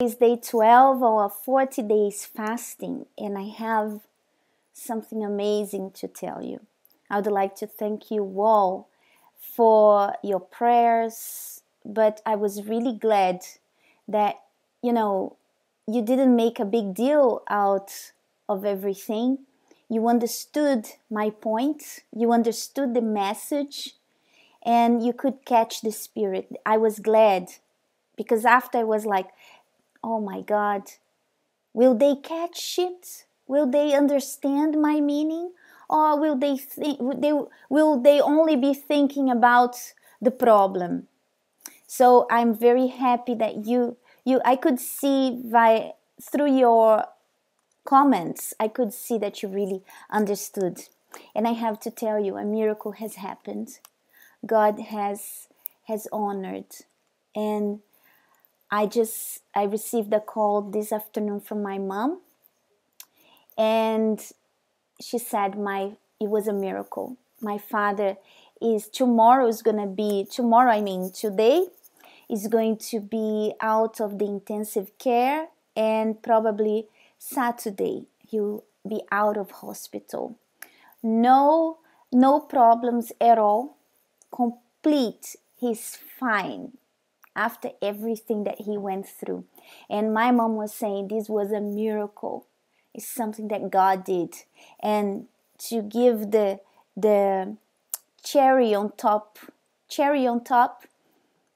It's day 12 of our 40 days fasting, and I have something amazing to tell you. I would like to thank you all for your prayers, but I was really glad that, you didn't make a big deal out of everything. You understood my point, you understood the message, and you could catch the spirit. I was glad because after I was like, oh my God, will they catch it? Will they understand my meaning? Or will they only be thinking about the problem? So I'm very happy that I could see through your comments, I could see that you really understood. And I have to tell you, a miracle has happened. God has honored. And I received a call this afternoon from my mom, and she said it was a miracle. My father today is going to be out of the intensive care, and probably Saturday he'll be out of hospital. No problems at all. Complete. He's fine after everything that he went through. And my mom was saying this was a miracle. It's something that God did. And to give the cherry on top,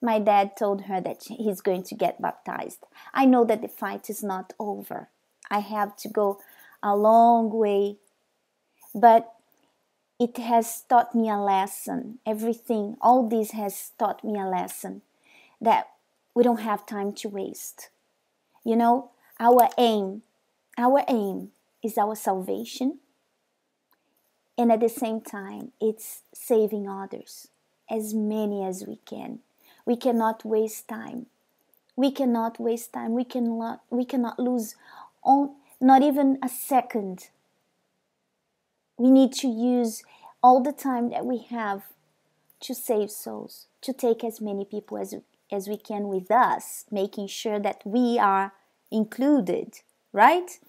my dad told her that he's going to get baptized. I know that the fight is not over. I have to go a long way, but it has taught me a lesson. All this has taught me a lesson that we don't have time to waste. Our aim is our salvation, and at the same time, it's saving others, as many as we can. We cannot waste time. We cannot waste time. We cannot lose not even a second. We need to use all the time that we have to save souls, to take as many people as we can with us, making sure that we are included, right?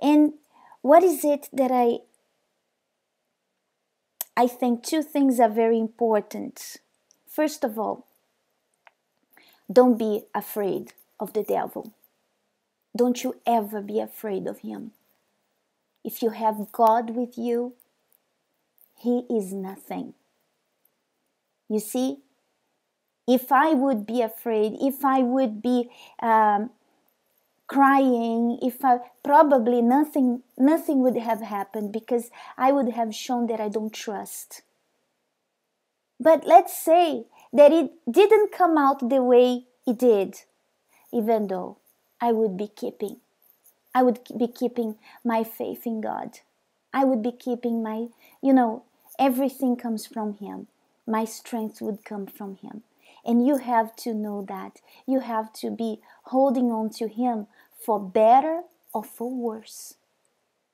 And what is it that I think two things are very important. First of all, don't be afraid of the devil. Don't you ever be afraid of him. If you have God with you, he is nothing. You see, if I would be afraid, if I would be crying, probably nothing would have happened, because I would have shown that I don't trust. But let's say that it didn't come out the way it did, even though I would be keeping my faith in God. I would be keeping everything comes from him. My strength would come from him. And you have to know that. You have to be holding on to him for better or for worse.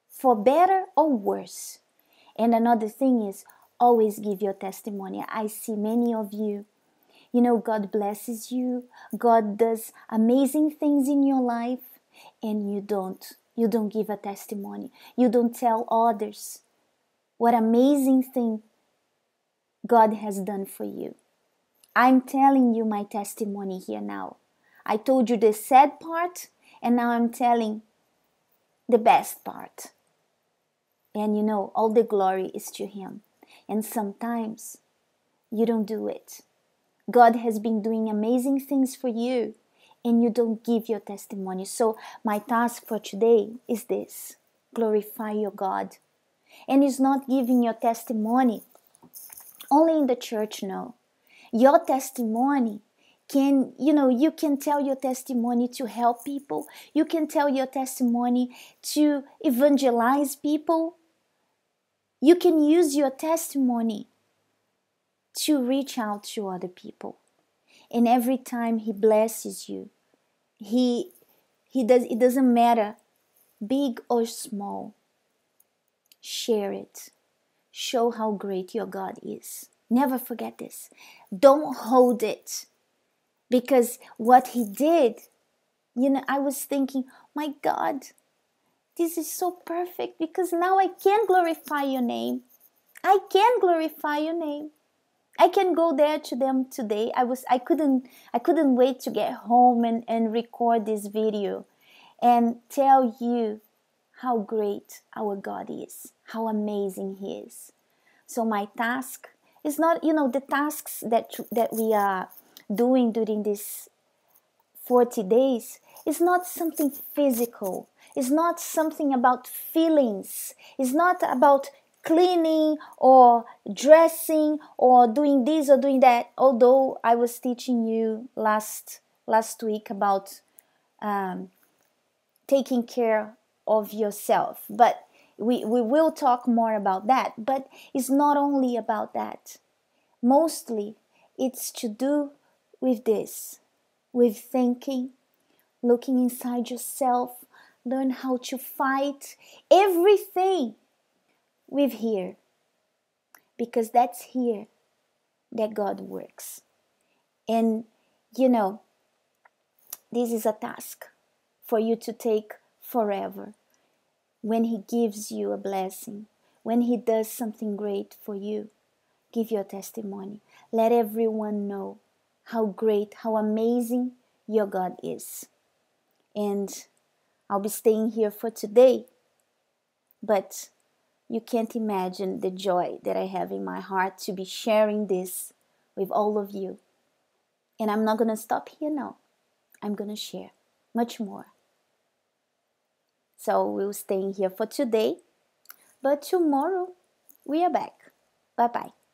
For better or worse. And another thing is, always give your testimony. I see many of you, God blesses you. God does amazing things in your life, and you don't give a testimony. You don't tell others what amazing thing God has done for you. I'm telling you my testimony here now. I told you the sad part, and now I'm telling the best part. And all the glory is to him. And sometimes you don't do it. God has been doing amazing things for you, and you don't give your testimony. So my task for today is this: glorify your God. And it's not giving your testimony only in the church, no. Your testimony you can tell your testimony to help people. You can tell your testimony to evangelize people. You can use your testimony to reach out to other people. And every time he blesses you, it doesn't matter, big or small. Share it. Show how great your God is. Never forget this. Don't hold it. Because what he did I was thinking, my God, this is so perfect because now I can glorify your name. I can glorify your name. I can go there to them today. I couldn't wait to get home and record this video and tell you how great our God is, how amazing He is. So my task is not, the tasks that we are doing during this 40 days is not something physical. It's not something about feelings. It's not about cleaning or dressing or doing this or doing that. Although I was teaching you last week about um, taking care of yourself. But we will talk more about that. But it's not only about that. Mostly it's to do with this, with thinking, looking inside yourself, learn how to fight everything with here. Because that's here that God works. And this is a task for you to take forever. When He gives you a blessing, when He does something great for you, give your testimony. Let everyone know how great, how amazing your God is. And I'll be staying here for today, but you can't imagine the joy that I have in my heart to be sharing this with all of you. And I'm not going to stop here now. I'm going to share much more. So we'll stay here for today, but tomorrow we are back. Bye-bye.